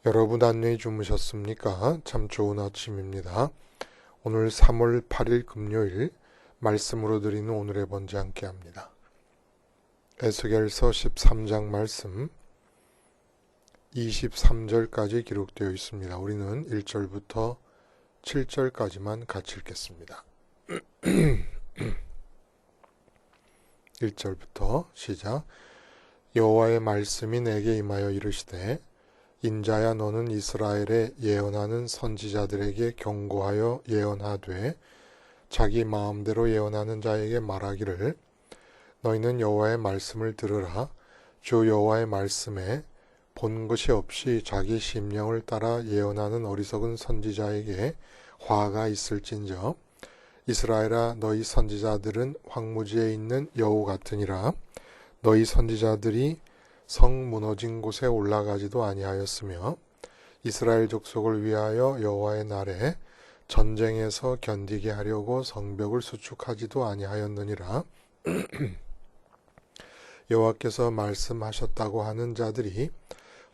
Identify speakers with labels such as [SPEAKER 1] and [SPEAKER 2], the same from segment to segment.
[SPEAKER 1] 여러분 안녕히 주무셨습니까? 참 좋은 아침입니다. 오늘 3월 8일 금요일 말씀으로 드리는 오늘의 번제 함께 합니다. 에스겔서 13장 말씀 23절까지 기록되어 있습니다. 우리는 1절부터 7절까지만 같이 읽겠습니다. 1절부터 시작. 여호와의 말씀이 내게 임하여 이르시되 인자야 너는 이스라엘에 예언하는 선지자들에게 경고하여 예언하되 자기 마음대로 예언하는 자에게 말하기를 너희는 여호와의 말씀을 들으라. 주 여호와의 말씀에 본 것이 없이 자기 심령을 따라 예언하는 어리석은 선지자에게 화가 있을진저 이스라엘아 너희 선지자들은 황무지에 있는 여우 같으니라. 너희 선지자들이 성 무너진 곳에 올라가지도 아니하였으며 이스라엘 족속을 위하여 여호와의 날에 전쟁에서 견디게 하려고 성벽을 수축하지도 아니하였느니라. 여호와께서 말씀하셨다고 하는 자들이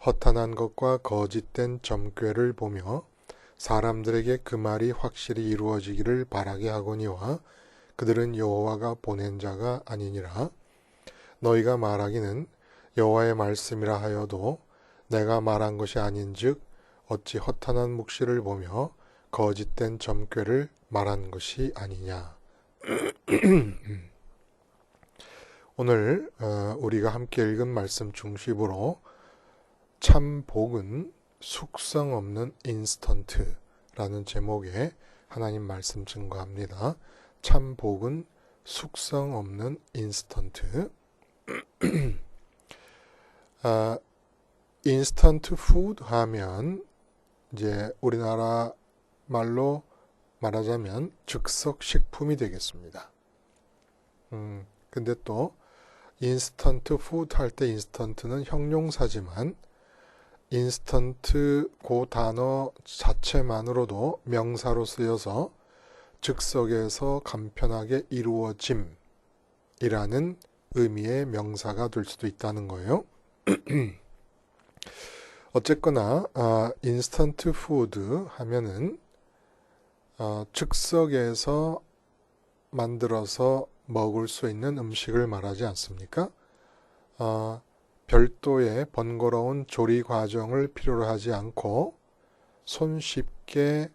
[SPEAKER 1] 허탄한 것과 거짓된 점괘를 보며 사람들에게 그 말이 확실히 이루어지기를 바라게 하거니와 그들은 여호와가 보낸 자가 아니니라. 너희가 말하기는 여호와의 말씀이라 하여도 내가 말한 것이 아닌즉 어찌 허탄한 묵시를 보며 거짓된 점괘를 말한 것이 아니냐. 오늘 우리가 함께 읽은 말씀 중심으로 참 복은 숙성 없는 인스턴트라는 제목의 하나님 말씀 증거합니다. 참 복은 숙성 없는 인스턴트. 인스턴트 푸드 하면 이제 우리나라 말로 말하자면 즉석 식품이 되겠습니다. 근데 또 인스턴트 푸드 할 때 인스턴트는 형용사지만 인스턴트 그 단어 자체만으로도 명사로 쓰여서 즉석에서 간편하게 이루어짐이라는 의미의 명사가 될 수도 있다는 거예요. 어쨌거나 인스턴트 푸드 하면은 즉석에서 만들어서 먹을 수 있는 음식을 말하지 않습니까? 별도의 번거로운 조리 과정을 필요로 하지 않고 손쉽게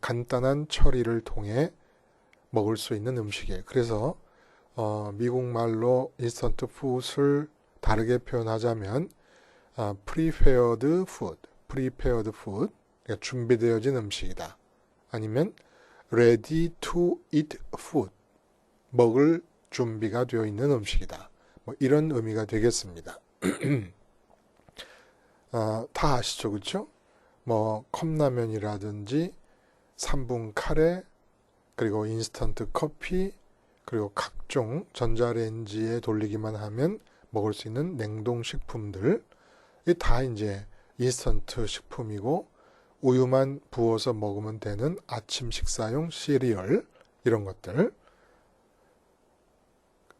[SPEAKER 1] 간단한 처리를 통해 먹을 수 있는 음식이에요. 그래서 미국 말로 인스턴트 푸드를 다르게 표현하자면 prepared food, 그러니까 준비되어진 음식이다. 아니면 ready to eat food, 먹을 준비가 되어 있는 음식이다. 뭐 이런 의미가 되겠습니다. 다 아시죠, 그렇죠? 뭐 컵라면이라든지 3분 카레, 그리고 인스턴트 커피, 그리고 각종 전자레인지에 돌리기만 하면 먹을 수 있는 냉동식품들, 이 다 이제 인스턴트 식품이고 우유만 부어서 먹으면 되는 아침 식사용 시리얼 이런 것들,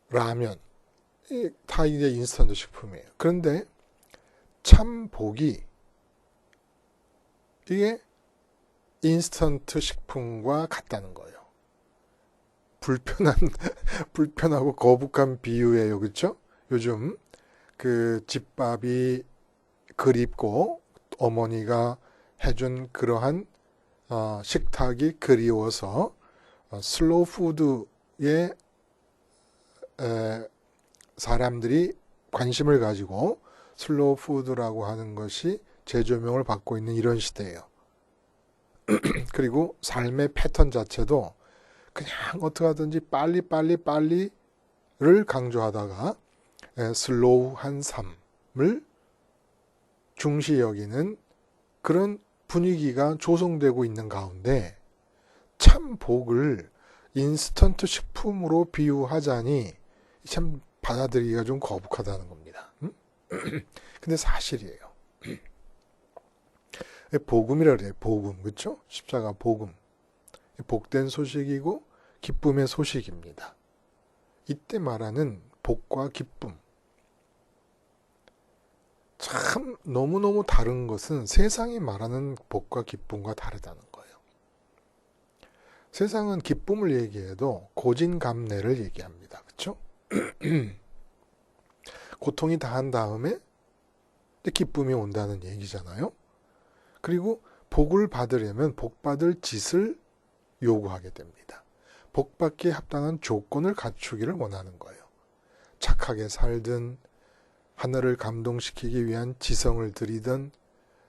[SPEAKER 1] 라면, 다 이제 인스턴트 식품이에요. 그런데 참 복이 이게 인스턴트 식품과 같다는 거예요. 불편하고 거북한 비유예요, 그렇죠? 요즘 그 집밥이 그립고 어머니가 해준 그러한 식탁이 그리워서 슬로우 푸드에 사람들이 관심을 가지고 슬로우 푸드라고 하는 것이 재조명을 받고 있는 이런 시대예요. 그리고 삶의 패턴 자체도 그냥 어떻게 하든지 빨리를 강조하다가 슬로우한 삶을 중시 여기는 그런 분위기가 조성되고 있는 가운데 참 복을 인스턴트 식품으로 비유하자니 참 받아들이기가 좀 거북하다는 겁니다. 근데 사실이에요. 복음이라 그래요. 복음, 그렇죠? 십자가 복음. 복된 소식이고 기쁨의 소식입니다. 이때 말하는 복과 기쁨. 참 너무너무 다른 것은 세상이 말하는 복과 기쁨과 다르다는 거예요. 세상은 기쁨을 얘기해도 고진감래를 얘기합니다. 그렇죠? 고통이 다한 다음에 기쁨이 온다는 얘기잖아요. 그리고 복을 받으려면 복받을 짓을 요구하게 됩니다. 복받기에 합당한 조건을 갖추기를 원하는 거예요. 착하게 살든 하늘을 감동시키기 위한 지성을 들이든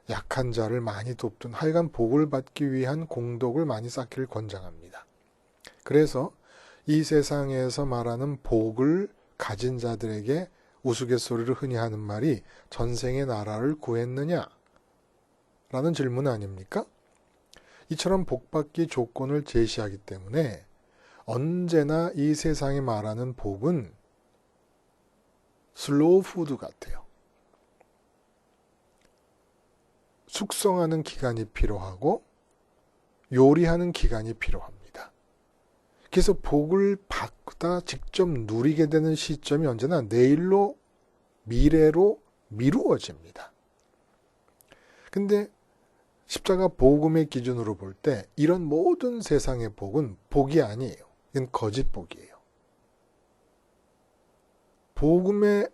[SPEAKER 1] 약한 자를 많이 돕든 하여간 복을 받기 위한 공덕을 많이 쌓기를 권장합니다. 그래서 이 세상에서 말하는 복을 가진 자들에게 우스갯소리로 흔히 하는 말이 전생의 나라를 구했느냐? 라는 질문 아닙니까? 이처럼 복받기 조건을 제시하기 때문에 언제나 이 세상이 말하는 복은 슬로우 푸드 같아요. 숙성하는 기간이 필요하고 요리하는 기간이 필요합니다. 그래서 복을 받다 직접 누리게 되는 시점이 언제나 내일로, 미래로 미루어집니다. 근데 십자가 복음의 기준으로 볼 때 이런 모든 세상의 복은 복이 아니에요. 이건 거짓 복이에요. 복음에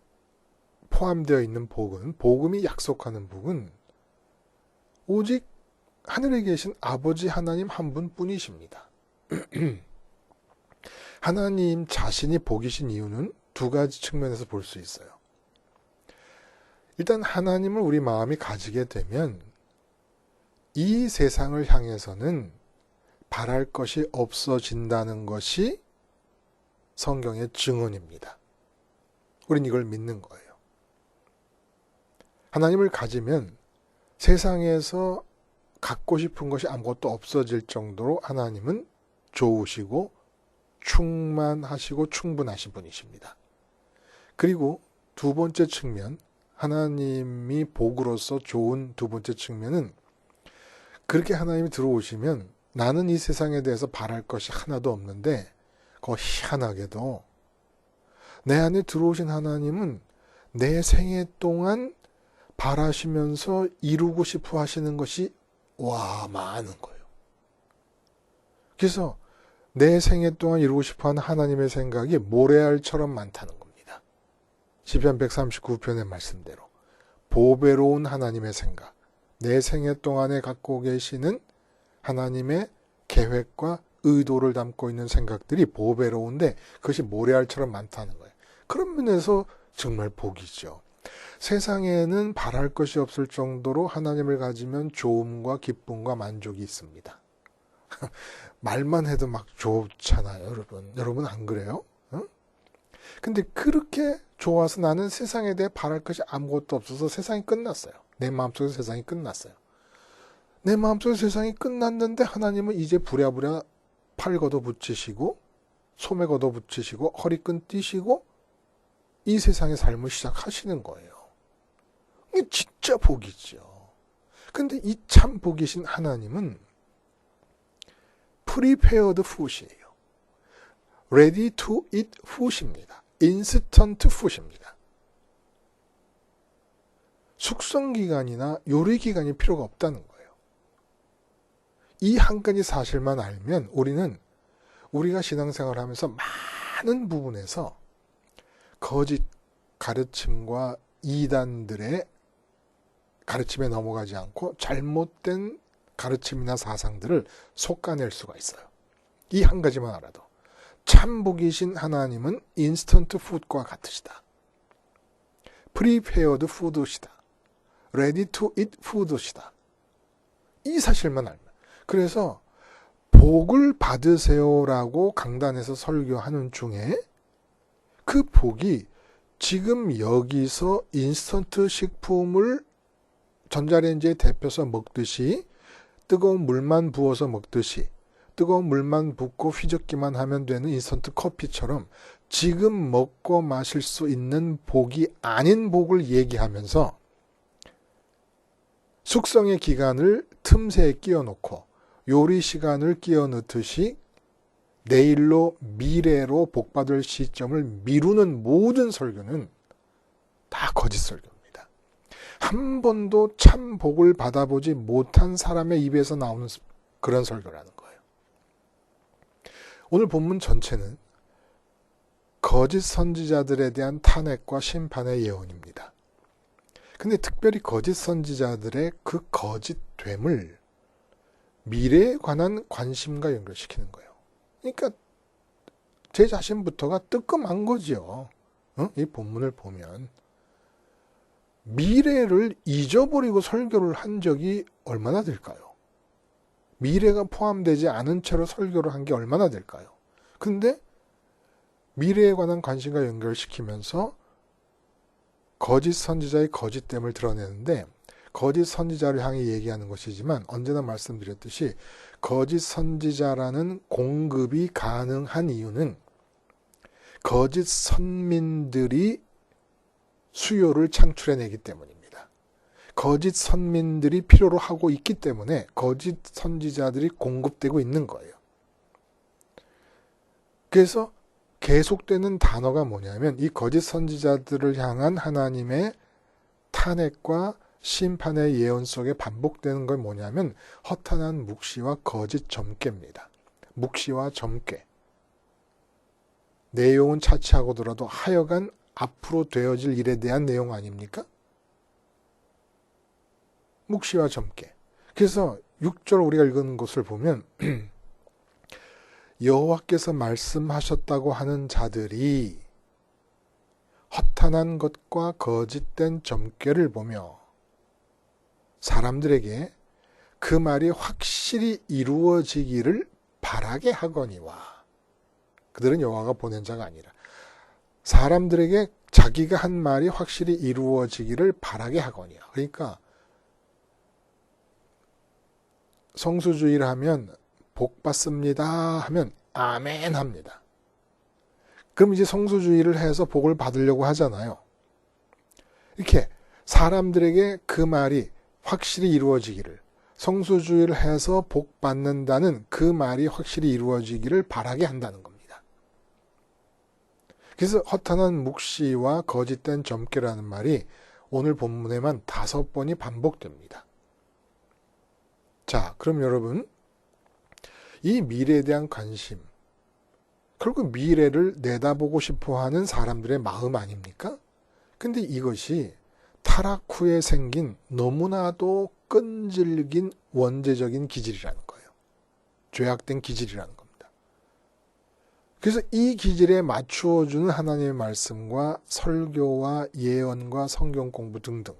[SPEAKER 1] 포함되어 있는 복은, 복음이 약속하는 복은 오직 하늘에 계신 아버지 하나님 한 분뿐이십니다. 하나님 자신이 복이신 이유는 두 가지 측면에서 볼 수 있어요. 일단 하나님을 우리 마음이 가지게 되면 이 세상을 향해서는 바랄 것이 없어진다는 것이 성경의 증언입니다. 우린 이걸 믿는 거예요. 하나님을 가지면 세상에서 갖고 싶은 것이 아무것도 없어질 정도로 하나님은 좋으시고 충만하시고 충분하신 분이십니다. 그리고 두 번째 측면, 하나님이 복으로서 좋은 두 번째 측면은 그렇게 하나님이 들어오시면 나는 이 세상에 대해서 바랄 것이 하나도 없는데 희한하게도 내 안에 들어오신 하나님은 내 생애 동안 바라시면서 이루고 싶어 하시는 것이 많은 거예요. 그래서 내 생애 동안 이루고 싶어 하는 하나님의 생각이 모래알처럼 많다는 겁니다. 시편 139편의 말씀대로 보배로운 하나님의 생각, 내 생애 동안에 갖고 계시는 하나님의 계획과 의도를 담고 있는 생각들이 보배로운데 그것이 모래알처럼 많다는 거예요. 그런 면에서 정말 복이죠. 세상에는 바랄 것이 없을 정도로 하나님을 가지면 좋음과 기쁨과 만족이 있습니다. 말만 해도 막 좋잖아요, 여러분. 여러분 안 그래요? 근데 그렇게 좋아서 나는 세상에 대해 바랄 것이 아무것도 없어서 세상이 끝났어요. 내 마음속에 세상이 끝났어요. 내 마음속에 세상이 끝났는데 하나님은 이제 부랴부랴 팔 걷어붙이시고 소매 걷어붙이시고 허리끈 띄시고 이 세상의 삶을 시작하시는 거예요. 이게 진짜 복이죠. 근데 이 참 복이신 하나님은 prepared food이에요. ready to eat food입니다. instant food입니다. 숙성기간이나 요리기간이 필요가 없다는 거예요. 이 한 가지 사실만 알면 우리가 신앙생활을 하면서 많은 부분에서 거짓 가르침과 이단들의 가르침에 넘어가지 않고 잘못된 가르침이나 사상들을 솎아낼 수가 있어요. 이 한 가지만 알아도 참 복이신 하나님은 인스턴트 푸드과 같으시다. 프리페어드 푸드시다. 레디 투 잇 푸드시다. 이 사실만 알면. 그래서 복을 받으세요라고 강단에서 설교하는 중에 그 복이 지금 여기서 인스턴트 식품을 전자레인지에 데펴서 먹듯이 뜨거운 물만 부어서 먹듯이 뜨거운 물만 붓고 휘젓기만 하면 되는 인스턴트 커피처럼 지금 먹고 마실 수 있는 복이 아닌 복을 얘기하면서 숙성의 기간을 틈새에 끼워놓고 요리 시간을 끼워 넣듯이 내일로 미래로 복받을 시점을 미루는 모든 설교는 다 거짓 설교입니다. 한 번도 참 복을 받아보지 못한 사람의 입에서 나오는 그런 설교라는 거예요. 오늘 본문 전체는 거짓 선지자들에 대한 탄핵과 심판의 예언입니다. 근데 특별히 거짓 선지자들의 그 거짓됨을 미래에 관한 관심과 연결시키는 거예요. 그러니까 제 자신부터가 뜨끔한 거지요. 이 본문을 보면 미래를 잊어버리고 설교를 한 적이 얼마나 될까요? 미래가 포함되지 않은 채로 설교를 한 게 얼마나 될까요? 근데 미래에 관한 관심과 연결시키면서 거짓 선지자의 거짓됨을 드러내는데, 거짓 선지자를 향해 얘기하는 것이지만 언제나 말씀드렸듯이 거짓 선지자라는 공급이 가능한 이유는 거짓 선민들이 수요를 창출해내기 때문입니다. 거짓 선민들이 필요로 하고 있기 때문에 거짓 선지자들이 공급되고 있는 거예요. 그래서 계속되는 단어가 뭐냐면 이 거짓 선지자들을 향한 하나님의 탄핵과 심판의 예언 속에 반복되는 건 뭐냐면 허탄한 묵시와 거짓 점괘입니다. 묵시와 점괘. 내용은 차치하고더라도 하여간 앞으로 되어질 일에 대한 내용 아닙니까? 묵시와 점괘. 그래서 6절 우리가 읽은 것을 보면 여호와께서 말씀하셨다고 하는 자들이 허탄한 것과 거짓된 점괘를 보며 사람들에게 그 말이 확실히 이루어지기를 바라게 하거니와. 그들은 여호와가 보낸 자가 아니라 사람들에게 자기가 한 말이 확실히 이루어지기를 바라게 하거니와. 그러니까 성수주의를 하면 복 받습니다 하면 아멘 합니다. 그럼 이제 성수주의를 해서 복을 받으려고 하잖아요. 이렇게 사람들에게 그 말이 확실히 이루어지기를, 성수주의를 해서 복 받는다는 그 말이 확실히 이루어지기를 바라게 한다는 겁니다. 그래서 허탄한 묵시와 거짓된 점괘라는 말이 오늘 본문에만 5번이 반복됩니다. 자, 그럼 여러분, 이 미래에 대한 관심, 결국 미래를 내다보고 싶어하는 사람들의 마음 아닙니까? 근데 이것이 타락 후에 생긴 너무나도 끈질긴 원죄적인 기질이라는 거예요. 죄악된 기질이라는 겁니다. 그래서 이 기질에 맞추어주는 하나님의 말씀과 설교와 예언과 성경 공부 등등.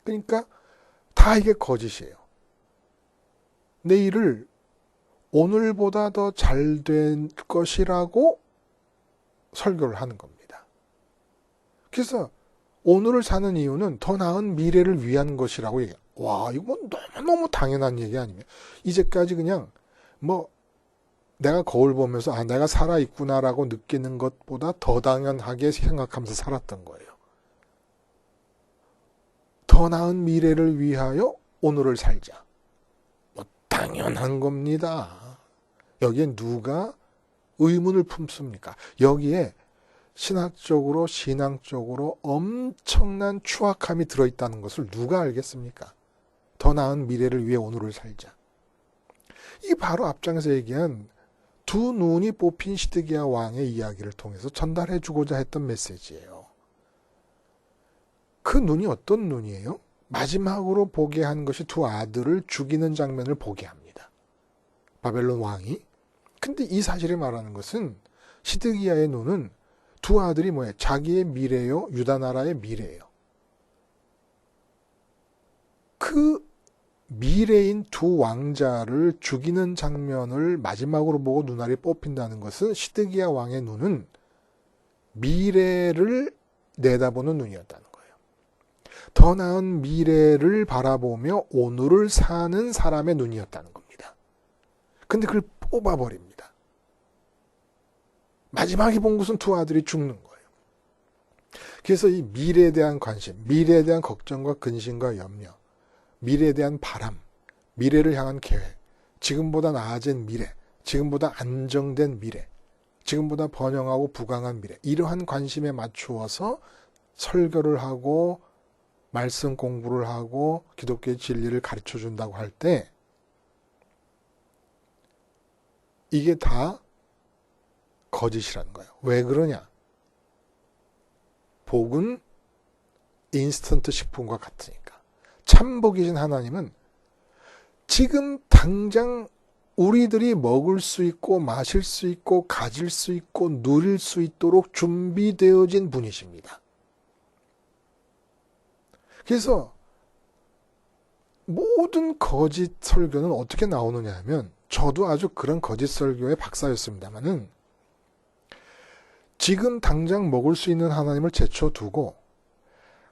[SPEAKER 1] 그러니까 다 이게 거짓이에요. 내일을 오늘보다 더 잘 될 것이라고 설교를 하는 겁니다. 그래서 오늘을 사는 이유는 더 나은 미래를 위한 것이라고 얘기해요. 와, 이거 너무너무 당연한 얘기 아니면 이제까지 그냥 내가 거울 보면서 내가 살아있구나라고 느끼는 것보다 더 당연하게 생각하면서 살았던 거예요. 더 나은 미래를 위하여 오늘을 살자. 당연한 겁니다. 여기에 누가 의문을 품습니까? 여기에 신학적으로 신앙적으로 엄청난 추악함이 들어있다는 것을 누가 알겠습니까? 더 나은 미래를 위해 오늘을 살자. 이게 바로 앞장에서 얘기한 두 눈이 뽑힌 시드기야 왕의 이야기를 통해서 전달해 주고자 했던 메시지예요. 그 눈이 어떤 눈이에요? 마지막으로 보게 한 것이 두 아들을 죽이는 장면을 보게 합니다. 바벨론 왕이. 근데 이 사실을 말하는 것은 시드기야의 눈은 두 아들이 뭐예요? 자기의 미래요, 유다 나라의 미래예요. 그 미래인 두 왕자를 죽이는 장면을 마지막으로 보고 눈알이 뽑힌다는 것은 시드기야 왕의 눈은 미래를 내다보는 눈이었다는 거예요. 더 나은 미래를 바라보며 오늘을 사는 사람의 눈이었다는 겁니다. 근데 그걸 뽑아버립니다. 마지막에 본 것은 두 아들이 죽는 거예요. 그래서 이 미래에 대한 관심, 미래에 대한 걱정과 근심과 염려, 미래에 대한 바람, 미래를 향한 계획, 지금보다 나아진 미래, 지금보다 안정된 미래, 지금보다 번영하고 부강한 미래, 이러한 관심에 맞추어서 설교를 하고 말씀 공부를 하고 기독교의 진리를 가르쳐 준다고 할 때 이게 다 거짓이라는 거예요. 왜 그러냐? 복은 인스턴트 식품과 같으니까. 참 복이신 하나님은 지금 당장 우리들이 먹을 수 있고 마실 수 있고 가질 수 있고 누릴 수 있도록 준비되어진 분이십니다. 그래서 모든 거짓 설교는 어떻게 나오느냐 하면 저도 아주 그런 거짓 설교의 박사였습니다만은 지금 당장 먹을 수 있는 하나님을 제쳐두고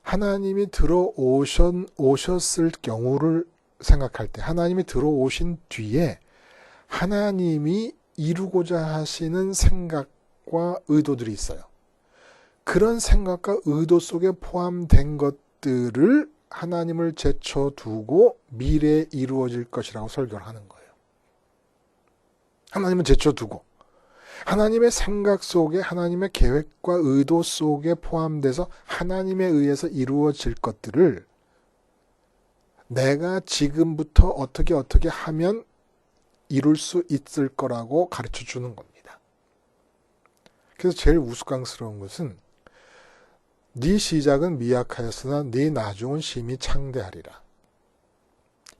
[SPEAKER 1] 하나님이 들어오셨을 경우를 생각할 때 하나님이 들어오신 뒤에 하나님이 이루고자 하시는 생각과 의도들이 있어요. 그런 생각과 의도 속에 포함된 것들을 하나님을 제쳐두고 미래에 이루어질 것이라고 설교를 하는 거예요. 하나님은 제쳐두고 하나님의 생각 속에 하나님의 계획과 의도 속에 포함돼서 하나님에 의해서 이루어질 것들을 내가 지금부터 어떻게 하면 이룰 수 있을 거라고 가르쳐 주는 겁니다. 그래서 제일 우스꽝스러운 것은 네 시작은 미약하였으나 네 나중은 심히 창대하리라.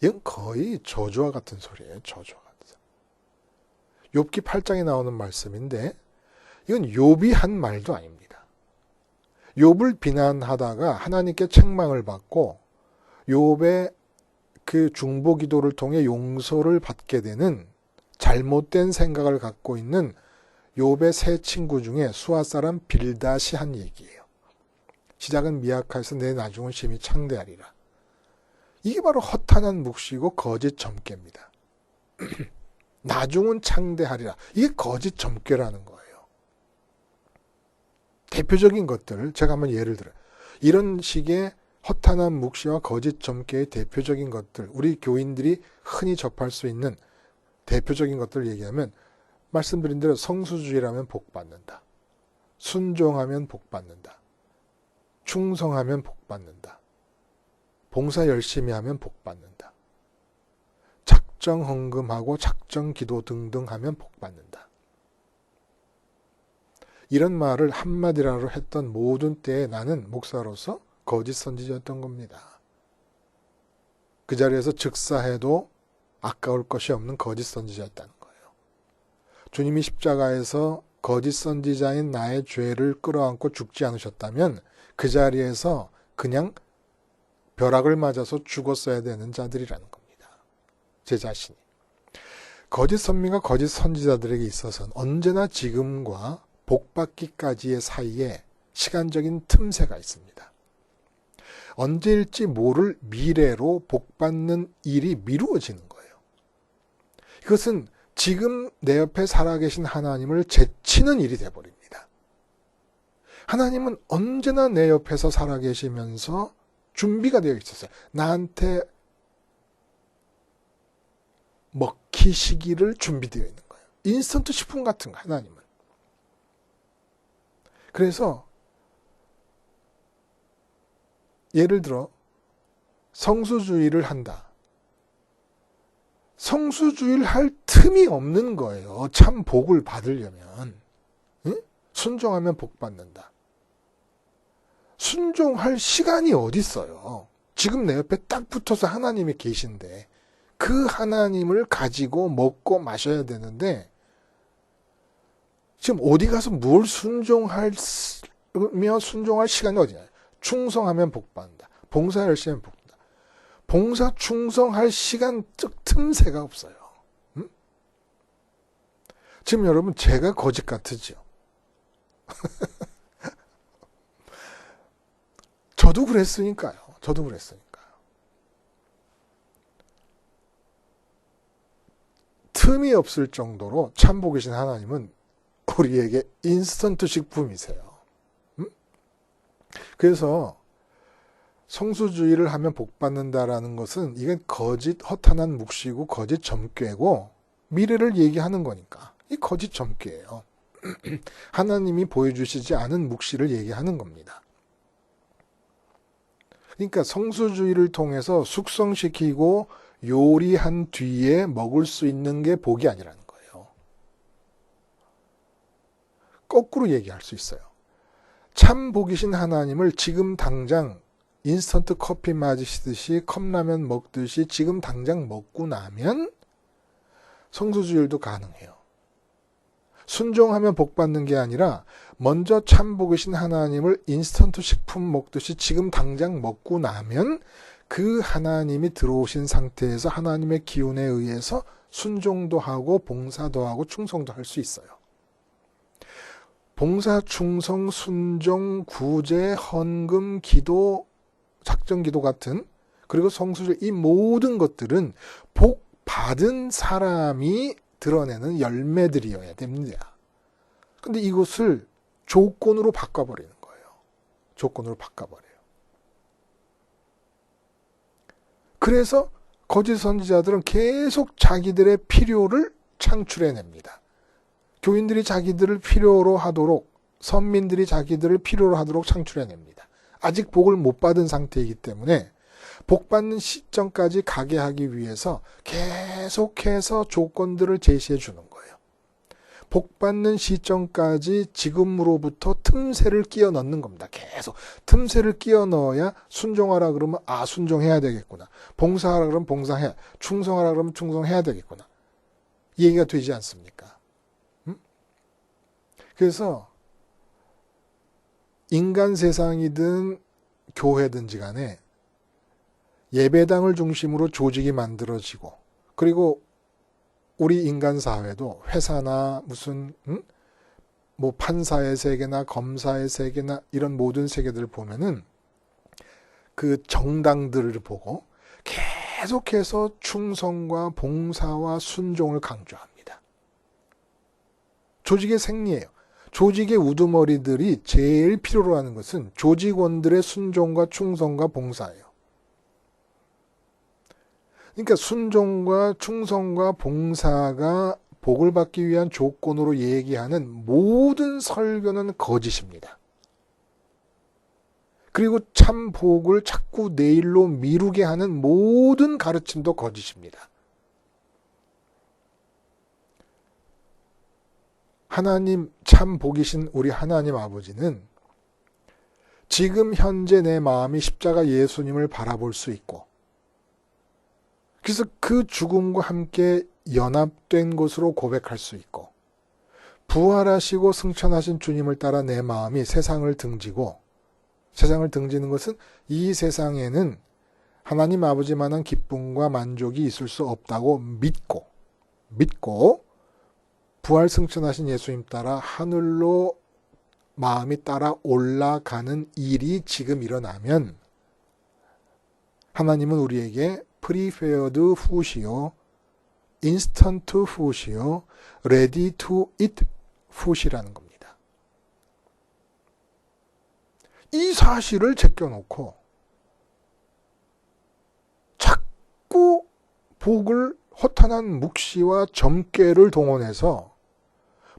[SPEAKER 1] 이건 거의 저주와 같은 소리예요. 저주와 같은. 욥기 8장에 나오는 말씀인데 이건 욥이 한 말도 아닙니다. 욥을 비난하다가 하나님께 책망을 받고 욥의 그 중보 기도를 통해 용서를 받게 되는 잘못된 생각을 갖고 있는 욥의 세 친구 중에 수아 사람 빌닷이 한 얘기예요. 시작은 미약하여서 내 나중은 심히 창대하리라. 이게 바로 허탄한 묵시고 거짓 점괘입니다. 나중은 창대하리라. 이게 거짓 점괘라는 거예요. 대표적인 것들 제가 한번 예를 들어요. 이런 식의 허탄한 묵시와 거짓 점괘의 대표적인 것들, 우리 교인들이 흔히 접할 수 있는 대표적인 것들을 얘기하면 말씀드린 대로 성수주의라면 복받는다. 순종하면 복받는다. 충성하면 복받는다. 봉사 열심히 하면 복받는다. 작정 헌금하고 작정 기도 등등 하면 복받는다. 이런 말을 한마디라도 했던 모든 때에 나는 목사로서 거짓 선지자였던 겁니다. 그 자리에서 즉사해도 아까울 것이 없는 거짓 선지자였다는 거예요. 주님이 십자가에서 거짓 선지자인 나의 죄를 끌어안고 죽지 않으셨다면 그 자리에서 그냥 벼락을 맞아서 죽었어야 되는 자들이라는 겁니다. 제 자신이. 거짓 선민과 거짓 선지자들에게 있어서는 언제나 지금과 복받기까지의 사이에 시간적인 틈새가 있습니다. 언제일지 모를 미래로 복받는 일이 미루어지는 거예요. 이것은 지금 내 옆에 살아계신 하나님을 제치는 일이 되어버립니다. 하나님은 언제나 내 옆에서 살아계시면서 준비가 되어 있었어요. 나한테 먹히시기를 준비되어 있는 거예요. 인스턴트 식품 같은 거 하나님은. 그래서 예를 들어 성수주의를 한다. 성수주의를 할 틈이 없는 거예요. 참 복을 받으려면. 응? 순종하면 복 받는다. 순종할 시간이 어디 있어요. 지금 내 옆에 딱 붙어서 하나님이 계신데 그 하나님을 가지고 먹고 마셔야 되는데 지금 어디 가서 뭘 순종할 시간이 어디냐. 충성하면 복 받는다. 봉사 열심히 하면 복 받는다. 봉사 충성할 시간 틈새가 없어요. 응? 지금 여러분 제가 거짓 같으죠. 저도 그랬으니까요. 틈이 없을 정도로 참 복이신 하나님은 우리에게 인스턴트 식품이세요. 그래서 성수주의를 하면 복받는다라는 것은 이건 거짓 허탄한 묵시고 거짓 점괘고 미래를 얘기하는 거니까 이 거짓 점괘예요. 하나님이 보여주시지 않은 묵시를 얘기하는 겁니다. 그러니까 성수주의를 통해서 숙성시키고 요리한 뒤에 먹을 수 있는 게 복이 아니라는 거예요. 거꾸로 얘기할 수 있어요. 참 복이신 하나님을 지금 당장 인스턴트 커피 마시듯이 컵라면 먹듯이 지금 당장 먹고 나면 성수주일도 가능해요. 순종하면 복 받는 게 아니라 먼저 참 복이신 하나님을 인스턴트 식품 먹듯이 지금 당장 먹고 나면 그 하나님이 들어오신 상태에서 하나님의 기운에 의해서 순종도 하고 봉사도 하고 충성도 할 수 있어요. 봉사, 충성, 순종, 구제, 헌금, 기도, 작정기도 같은 그리고 성수절 이 모든 것들은 복 받은 사람이 드러내는 열매들이어야 됩니다. 근데 이것을 조건으로 바꿔버리는 거예요. 조건으로 바꿔버려요. 그래서 거짓 선지자들은 계속 자기들의 필요를 창출해냅니다. 교인들이 자기들을 필요로 하도록, 선민들이 자기들을 필요로 하도록 창출해냅니다. 아직 복을 못 받은 상태이기 때문에 복 받는 시점까지 가게 하기 위해서 계속해서 조건들을 제시해 주는 거예요. 복 받는 시점까지 지금으로부터 틈새를 끼워 넣는 겁니다. 계속 틈새를 끼워 넣어야 순종하라 그러면 순종해야 되겠구나. 봉사하라 그러면 봉사해. 충성하라 그러면 충성해야 되겠구나. 이 얘기가 되지 않습니까? 그래서 인간 세상이든 교회든지 간에 예배당을 중심으로 조직이 만들어지고 그리고 우리 인간 사회도 회사나 무슨 뭐 판사의 세계나 검사의 세계나 이런 모든 세계들을 보면은 그 정당들을 보고 계속해서 충성과 봉사와 순종을 강조합니다. 조직의 생리예요. 조직의 우두머리들이 제일 필요로 하는 것은 조직원들의 순종과 충성과 봉사예요. 그러니까 순종과 충성과 봉사가 복을 받기 위한 조건으로 얘기하는 모든 설교는 거짓입니다. 그리고 참 복을 자꾸 내일로 미루게 하는 모든 가르침도 거짓입니다. 하나님 참 복이신 우리 하나님 아버지는 지금 현재 내 마음이 십자가 예수님을 바라볼 수 있고 그래서 그 죽음과 함께 연합된 것으로 고백할 수 있고 부활하시고 승천하신 주님을 따라 내 마음이 세상을 등지고 세상을 등지는 것은 이 세상에는 하나님 아버지만한 기쁨과 만족이 있을 수 없다고 믿고 부활 승천하신 예수님 따라 하늘로 마음이 따라 올라가는 일이 지금 일어나면 하나님은 우리에게 프리페어드 푸시요, 인스턴트 푸시요, 레디 투 잇 푸시라는 겁니다. 이 사실을 제껴놓고 자꾸 복을 허탄한 묵시와 점괘를 동원해서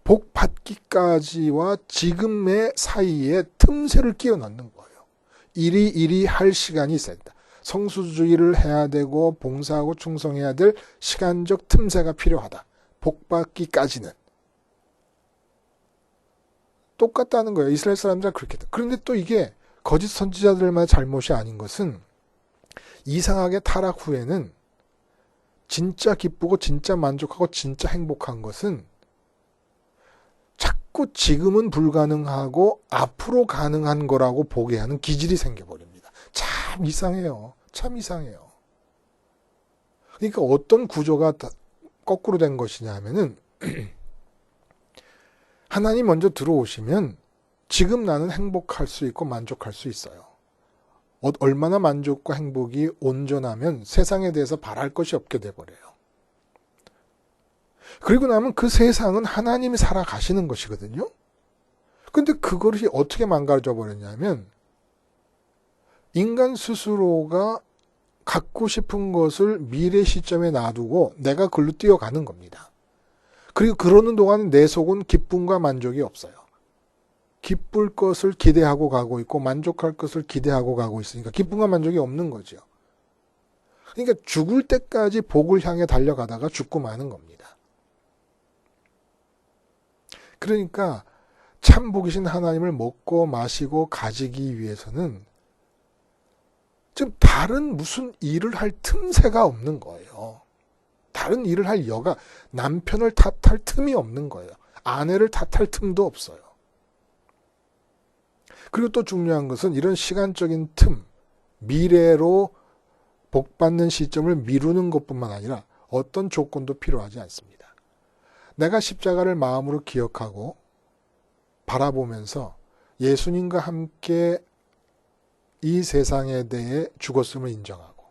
[SPEAKER 1] 복 받기까지와 지금의 사이에 틈새를 끼워 넣는 거예요. 이리 할 시간이 있어야 된다. 성수주의를 해야 되고 봉사하고 충성해야 될 시간적 틈새가 필요하다. 복 받기까지는. 똑같다는 거예요. 이스라엘 사람들 그렇게 했다. 그런데 또 이게 거짓 선지자들만의 잘못이 아닌 것은 이상하게 타락 후에는 진짜 기쁘고 진짜 만족하고 진짜 행복한 것은 자꾸 지금은 불가능하고 앞으로 가능한 거라고 보게 하는 기질이 생겨버립니다. 참 이상해요. 참 이상해요. 그러니까 어떤 구조가 거꾸로 된 것이냐 하면은 하나님 먼저 들어오시면 지금 나는 행복할 수 있고 만족할 수 있어요. 얼마나 만족과 행복이 온전하면 세상에 대해서 바랄 것이 없게 돼버려요. 그리고 나면 그 세상은 하나님이 살아가시는 것이거든요. 근데 그것이 어떻게 망가져 버렸냐면 인간 스스로가 갖고 싶은 것을 미래 시점에 놔두고 내가 글로 뛰어가는 겁니다. 그리고 그러는 동안 내 속은 기쁨과 만족이 없어요. 기쁠 것을 기대하고 가고 있고 만족할 것을 기대하고 가고 있으니까 기쁨과 만족이 없는 거죠. 그러니까 죽을 때까지 복을 향해 달려가다가 죽고 마는 겁니다. 그러니까 참 복이신 하나님을 먹고 마시고 가지기 위해서는 지금 다른 무슨 일을 할 틈새가 없는 거예요. 다른 일을 할 여가, 남편을 탓할 틈이 없는 거예요. 아내를 탓할 틈도 없어요. 그리고 또 중요한 것은 이런 시간적인 틈, 미래로 복받는 시점을 미루는 것뿐만 아니라 어떤 조건도 필요하지 않습니다. 내가 십자가를 마음으로 기억하고 바라보면서 예수님과 함께 이 세상에 대해 죽었음을 인정하고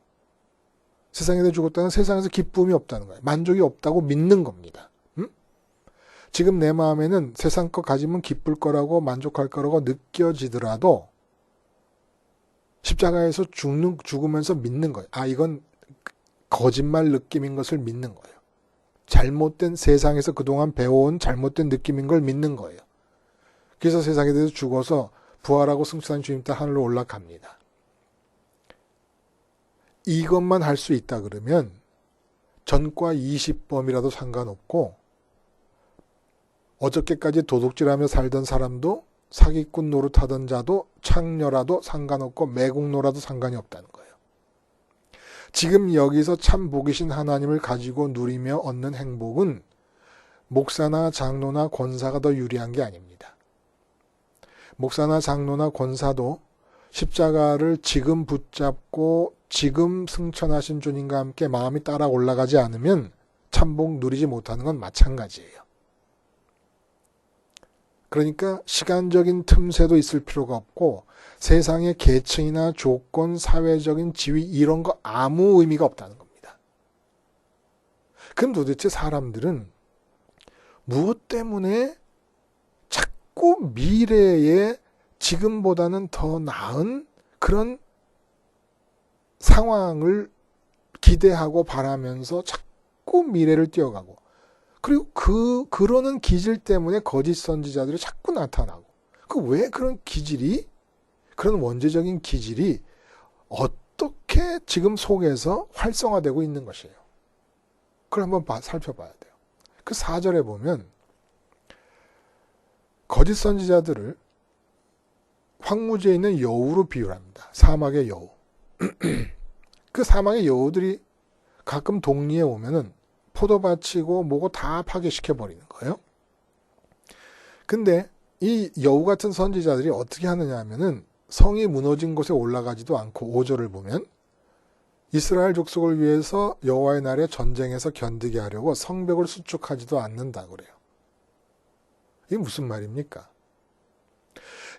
[SPEAKER 1] 세상에 대해 죽었다는 세상에서 기쁨이 없다는 거예요. 만족이 없다고 믿는 겁니다. 지금 내 마음에는 세상 거 가지면 기쁠 거라고 만족할 거라고 느껴지더라도 십자가에서 죽으면서 믿는 거예요. 아, 이건 거짓말 느낌인 것을 믿는 거예요. 잘못된 세상에서 그동안 배워온 잘못된 느낌인 걸 믿는 거예요. 그래서 세상에 대해서 죽어서 부활하고 승천한 주님 따라 하늘로 올라갑니다. 이것만 할 수 있다 그러면 전과 20범이라도 상관없고 어저께까지 도둑질하며 살던 사람도 사기꾼 노릇하던 자도 창녀라도 상관없고 매국노라도 상관이 없다는 거예요. 지금 여기서 참 복이신 하나님을 가지고 누리며 얻는 행복은 목사나 장로나 권사가 더 유리한 게 아닙니다. 목사나 장로나 권사도 십자가를 지금 붙잡고 지금 승천하신 주님과 함께 마음이 따라 올라가지 않으면 참복 누리지 못하는 건 마찬가지예요. 그러니까 시간적인 틈새도 있을 필요가 없고 세상의 계층이나 조건, 사회적인 지위 이런 거 아무 의미가 없다는 겁니다. 그럼 도대체 사람들은 무엇 때문에 자꾸 미래에 지금보다는 더 나은 그런 상황을 기대하고 바라면서 자꾸 미래를 뛰어가고 그리고 그러는 기질 때문에 거짓 선지자들이 자꾸 나타나고 왜 그런 기질이 그런 원죄적인 기질이 어떻게 지금 속에서 활성화되고 있는 것이에요. 그걸 한번 살펴봐야 돼요. 그 4절에 보면 거짓 선지자들을 황무지에 있는 여우로 비유합니다. 사막의 여우. 그 사막의 여우들이 가끔 동리에 오면은 포도밭이고 뭐고 다 파괴시켜버리는 거예요. 근데 이 여우 같은 선지자들이 어떻게 하느냐 하면은 성이 무너진 곳에 올라가지도 않고 5절을 보면 이스라엘 족속을 위해서 여호와의 날에 전쟁에서 견디게 하려고 성벽을 수축하지도 않는다 그래요. 이게 무슨 말입니까?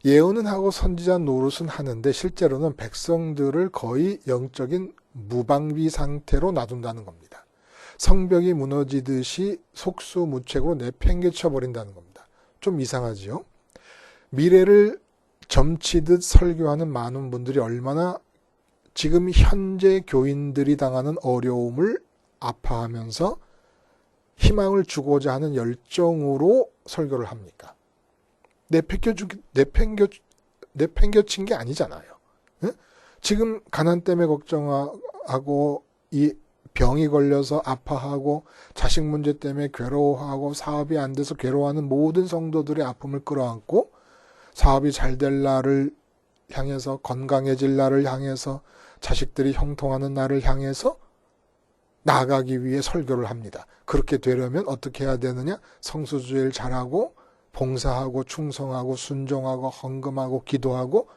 [SPEAKER 1] 예언은 하고 선지자 노릇은 하는데 실제로는 백성들을 거의 영적인 무방비 상태로 놔둔다는 겁니다. 성벽이 무너지듯이 속수무책으로 내팽개쳐버린다는 겁니다. 좀 이상하지요? 미래를 점치듯 설교하는 많은 분들이 얼마나 지금 현재 교인들이 당하는 어려움을 아파하면서 희망을 주고자 하는 열정으로 설교를 합니까? 내팽겨친 게 아니잖아요. 응? 지금 가난 때문에 걱정하고 이 병이 걸려서 아파하고 자식 문제 때문에 괴로워하고 사업이 안 돼서 괴로워하는 모든 성도들의 아픔을 끌어안고 사업이 잘 될 날을 향해서 건강해질 날을 향해서 자식들이 형통하는 날을 향해서 나아가기 위해 설교를 합니다. 그렇게 되려면 어떻게 해야 되느냐? 성수주의를 잘하고 봉사하고 충성하고 순종하고 헌금하고 기도하고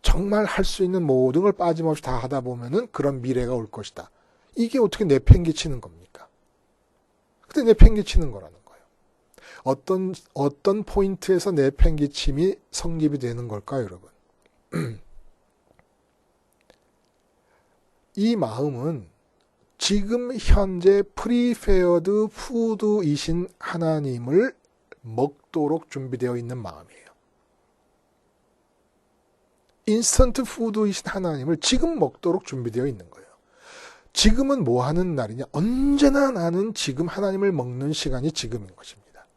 [SPEAKER 1] 정말 할 수 있는 모든 걸 빠짐없이 다 하다 보면은 그런 미래가 올 것이다. 이게 어떻게 내팽개치는 겁니까? 근데 내팽개치는 거라는 거예요. 어떤 포인트에서 내팽개침이 성립이 되는 걸까요, 여러분? 이 마음은 지금 현재 프리페어드 푸드이신 하나님을 먹도록 준비되어 있는 마음이에요. 인스턴트 푸드이신 하나님을 지금 먹도록 준비되어 있는 거예요. 지금은 뭐 하는 날이냐? 언제나 나는 지금 하나님을 먹는 시간이 지금인 것입니다.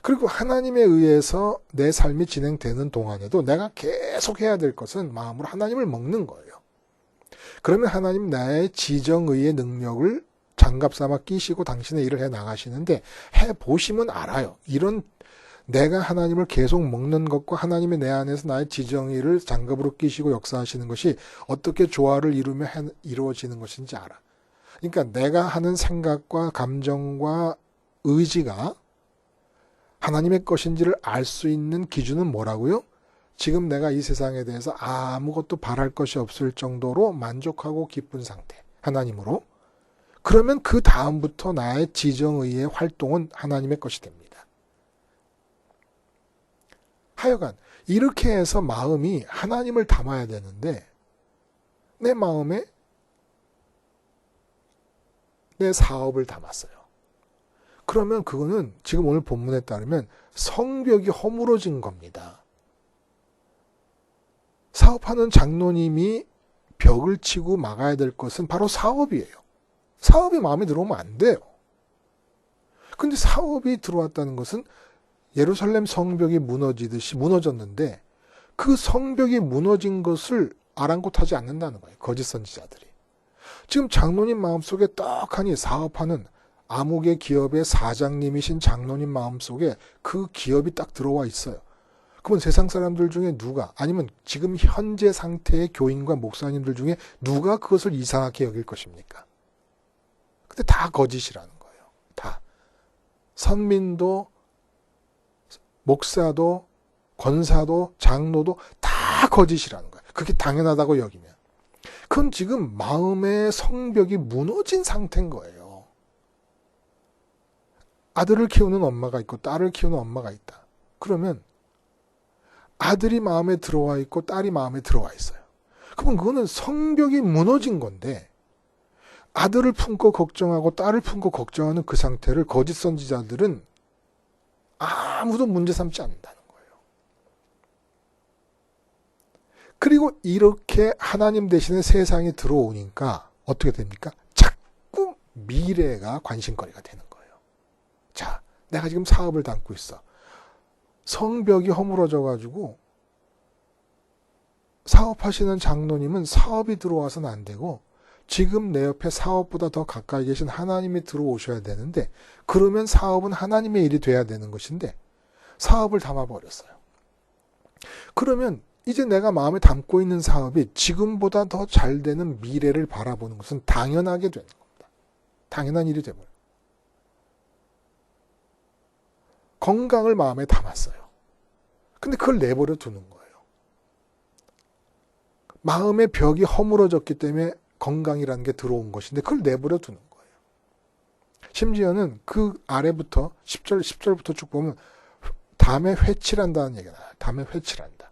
[SPEAKER 1] 그리고 하나님에 의해서 내 삶이 진행되는 동안에도 내가 계속 해야 될 것은 마음으로 하나님을 먹는 거예요. 그러면 하나님 나의 지정의의 능력을 장갑 삼아 끼시고 당신의 일을 해 나가시는데 해보시면 알아요. 이런 내가 하나님을 계속 먹는 것과 하나님의 내 안에서 나의 지정의를 장갑으로 끼시고 역사하시는 것이 어떻게 조화를 이루며 이루어지는 것인지 알아. 그러니까 내가 하는 생각과 감정과 의지가 하나님의 것인지를 알 수 있는 기준은 뭐라고요? 지금 내가 이 세상에 대해서 아무것도 바랄 것이 없을 정도로 만족하고 기쁜 상태. 하나님으로. 그러면 그 다음부터 나의 지정의의 활동은 하나님의 것이 됩니다. 하여간 이렇게 해서 마음이 하나님을 담아야 되는데 내 마음에 내 사업을 담았어요. 그러면 그거는 지금 오늘 본문에 따르면 성벽이 허물어진 겁니다. 사업하는 장로님이 벽을 치고 막아야 될 것은 바로 사업이에요. 사업이 마음에 들어오면 안 돼요. 근데 사업이 들어왔다는 것은 예루살렘 성벽이 무너지듯이 무너졌는데 그 성벽이 무너진 것을 아랑곳하지 않는다는 거예요. 거짓 선지자들이. 지금 장로님 마음속에 떡하니 사업하는 암흑의 기업의 사장님이신 장로님 마음속에 그 기업이 딱 들어와 있어요. 그러면 세상 사람들 중에 누가 아니면 지금 현재 상태의 교인과 목사님들 중에 누가 그것을 이상하게 여길 것입니까? 근데 다 거짓이라는 거예요. 다. 선민도 목사도 권사도 장로도 다 거짓이라는 거예요. 그게 당연하다고 여기면. 그건 지금 마음의 성벽이 무너진 상태인 거예요. 아들을 키우는 엄마가 있고 딸을 키우는 엄마가 있다. 그러면 아들이 마음에 들어와 있고 딸이 마음에 들어와 있어요. 그러면 그거는 성벽이 무너진 건데 아들을 품고 걱정하고 딸을 품고 걱정하는 그 상태를 거짓 선지자들은 아무도 문제 삼지 않는다는 거예요. 그리고 이렇게 하나님 대신에 세상에 들어오니까 어떻게 됩니까? 자꾸 미래가 관심거리가 되는 거예요. 자, 내가 지금 사업을 담고 있어. 성벽이 허물어져 가지고 사업하시는 장로님은 사업이 들어와서는 안 되고 지금 내 옆에 사업보다 더 가까이 계신 하나님이 들어오셔야 되는데 그러면 사업은 하나님의 일이 돼야 되는 것인데 사업을 담아버렸어요. 그러면 이제 내가 마음에 담고 있는 사업이 지금보다 더 잘 되는 미래를 바라보는 것은 당연하게 되는 겁니다. 당연한 일이 되버려요. 건강을 마음에 담았어요. 근데 그걸 내버려 두는 거예요. 마음의 벽이 허물어졌기 때문에 건강이라는 게 들어온 것인데 그걸 내버려 두는 거예요. 심지어는 그 아래부터 10절부터 쭉 보면 담에 회칠한다는 얘기가 나와요. 담에 회칠한다.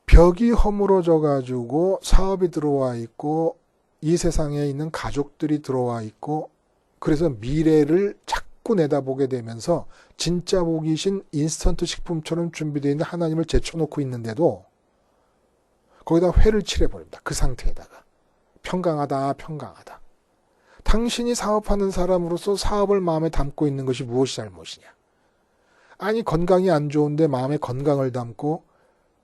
[SPEAKER 1] 벽이 허물어져 가지고 사업이 들어와 있고 이 세상에 있는 가족들이 들어와 있고 그래서 미래를 자꾸 내다보게 되면서 진짜 복이신 인스턴트 식품처럼 준비되어 있는 하나님을 제쳐놓고 있는데도 거기다 회를 칠해버립니다. 그 상태에다가. 평강하다, 평강하다. 당신이 사업하는 사람으로서 사업을 마음에 담고 있는 것이 무엇이 잘못이냐. 아니 건강이 안 좋은데 마음에 건강을 담고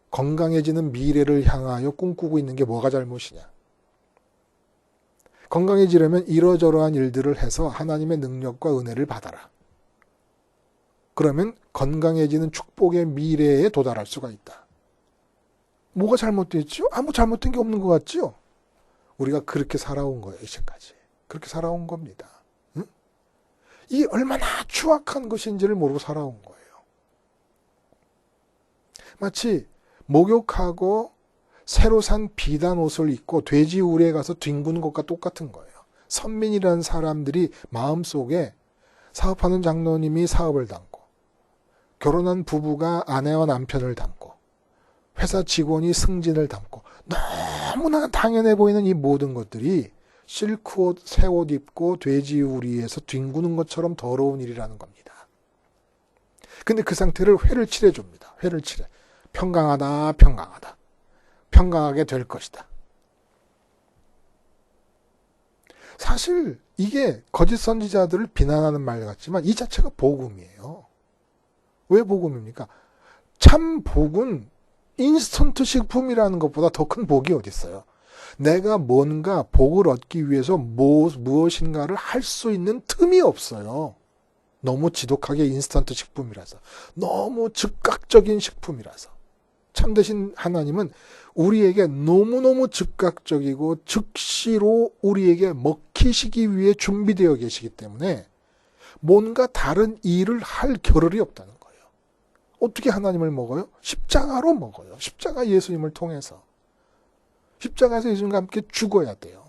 [SPEAKER 1] 건강해지는 미래를 향하여 꿈꾸고 있는 게 뭐가 잘못이냐. 건강해지려면 이러저러한 일들을 해서 하나님의 능력과 은혜를 받아라. 그러면 건강해지는 축복의 미래에 도달할 수가 있다. 뭐가 잘못됐죠? 아무 잘못된 게 없는 것 같죠? 우리가 그렇게 살아온 거예요. 이제까지. 그렇게 살아온 겁니다. 응? 이 얼마나 추악한 것인지를 모르고 살아온 거예요. 마치 목욕하고 새로 산 비단 옷을 입고 돼지 우리에 가서 뒹구는 것과 똑같은 거예요. 선민이라는 사람들이 마음속에 사업하는 장로님이 사업을 담고 결혼한 부부가 아내와 남편을 담고 회사 직원이 승진을 담고 너무나 당연해 보이는 이 모든 것들이 실크옷, 새 옷 입고 돼지 우리에서 뒹구는 것처럼 더러운 일이라는 겁니다. 근데 그 상태를 회를 칠해줍니다. 회를 칠해. 평강하다, 평강하다. 평강하게 될 것이다. 사실 이게 거짓 선지자들을 비난하는 말 같지만 이 자체가 복음이에요. 왜 복음입니까? 참 복은 인스턴트 식품이라는 것보다 더 큰 복이 어디 있어요? 내가 뭔가 복을 얻기 위해서 무엇인가를 할 수 있는 틈이 없어요. 너무 지독하게 인스턴트 식품이라서. 너무 즉각적인 식품이라서. 참되신 하나님은 우리에게 너무너무 즉각적이고 즉시로 우리에게 먹히시기 위해 준비되어 계시기 때문에 뭔가 다른 일을 할 겨를이 없다는 거예요. 어떻게 하나님을 먹어요? 십자가로 먹어요. 십자가 예수님을 통해서. 십자가에서 예수님과 함께 죽어야 돼요.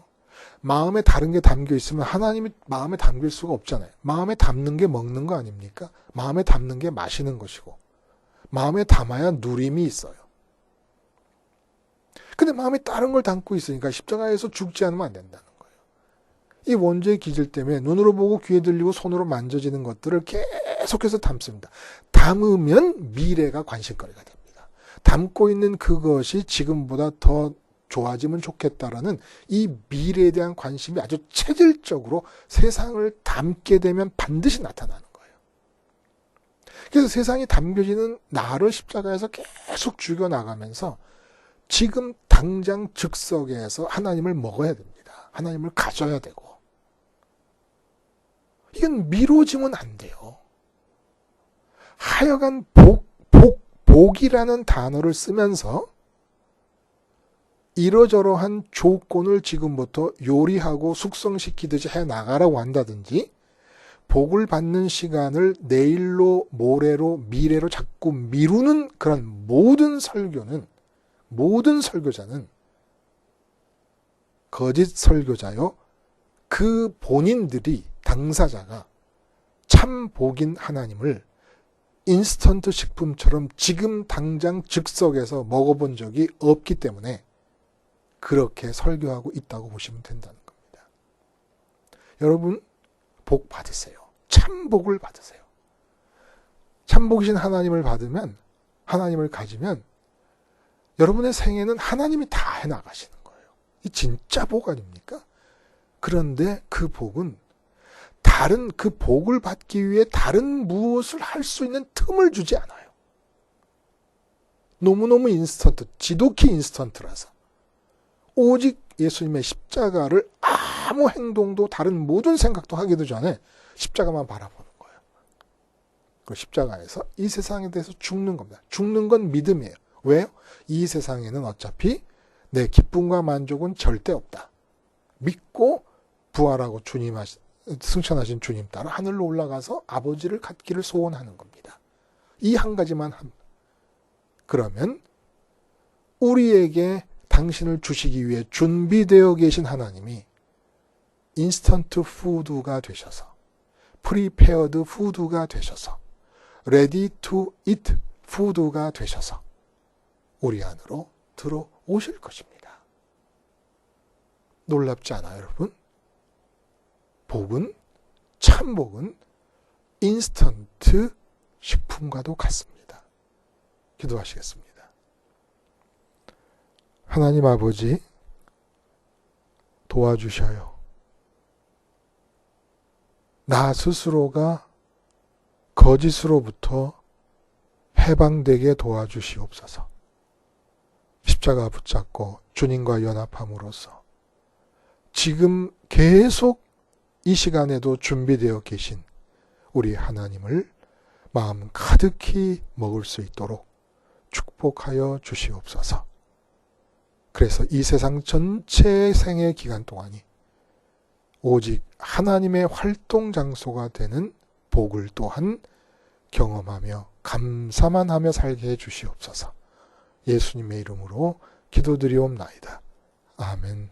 [SPEAKER 1] 마음에 다른 게 담겨 있으면 하나님이 마음에 담길 수가 없잖아요. 마음에 담는 게 먹는 거 아닙니까? 마음에 담는 게 마시는 것이고 마음에 담아야 누림이 있어요. 근데 마음에 다른 걸 담고 있으니까 십자가에서 죽지 않으면 안 된다는 거예요. 이 원죄의 기질 때문에 눈으로 보고 귀에 들리고 손으로 만져지는 것들을 계속해서 담습니다. 담으면 미래가 관심거리가 됩니다. 담고 있는 그것이 지금보다 더 좋아지면 좋겠다라는 이 미래에 대한 관심이 아주 체질적으로 세상을 담게 되면 반드시 나타나는 거예요. 그래서 세상이 담겨지는 나를 십자가에서 계속 죽여나가면서 지금 당장 즉석에서 하나님을 먹어야 됩니다. 하나님을 가져야 되고. 이건 미뤄지면 안 돼요. 하여간 복이라는 단어를 쓰면서 이러저러한 조건을 지금부터 요리하고 숙성시키듯이 해나가라고 한다든지 복을 받는 시간을 내일로 모레로 미래로 자꾸 미루는 그런 모든 설교자는 거짓 설교자요. 그 본인들이 당사자가 참 복인 하나님을 인스턴트 식품처럼 지금 당장 즉석에서 먹어본 적이 없기 때문에 그렇게 설교하고 있다고 보시면 된다는 겁니다. 여러분 복 받으세요. 참 복을 받으세요. 참 복이신 하나님을 받으면 하나님을 가지면 여러분의 생애는 하나님이 다 해나가시는 거예요. 이 진짜 복 아닙니까? 그런데 그 복은 그 복을 받기 위해 다른 무엇을 할 수 있는 틈을 주지 않아요. 너무너무 인스턴트, 지독히 인스턴트라서. 오직 예수님의 십자가를 아무 행동도 다른 모든 생각도 하기도 전에 십자가만 바라보는 거예요. 그 십자가에서 이 세상에 대해서 죽는 겁니다. 죽는 건 믿음이에요. 왜요? 이 세상에는 어차피 내 기쁨과 만족은 절대 없다. 믿고 부활하고 승천하신 주님 따라 하늘로 올라가서 아버지를 갖기를 소원하는 겁니다. 이 한 가지만 합니다. 그러면 우리에게 당신을 주시기 위해 준비되어 계신 하나님이 인스턴트 푸드가 되셔서 프리페어드 푸드가 되셔서 레디 투 이트 푸드가 되셔서 우리 안으로 들어오실 것입니다. 놀랍지 않아요, 여러분? 참 복은 인스턴트 식품과도 같습니다. 기도하시겠습니다. 하나님 아버지 도와주셔요. 나 스스로가 거짓으로부터 해방되게 도와주시옵소서. 십자가 붙잡고 주님과 연합함으로써 지금 계속 이 시간에도 준비되어 계신 우리 하나님을 마음 가득히 먹을 수 있도록 축복하여 주시옵소서. 그래서 이 세상 전체의 생애 기간 동안이 오직 하나님의 활동 장소가 되는 복을 또한 경험하며 감사만 하며 살게 해주시옵소서. 예수님의 이름으로 기도드리옵나이다. 아멘.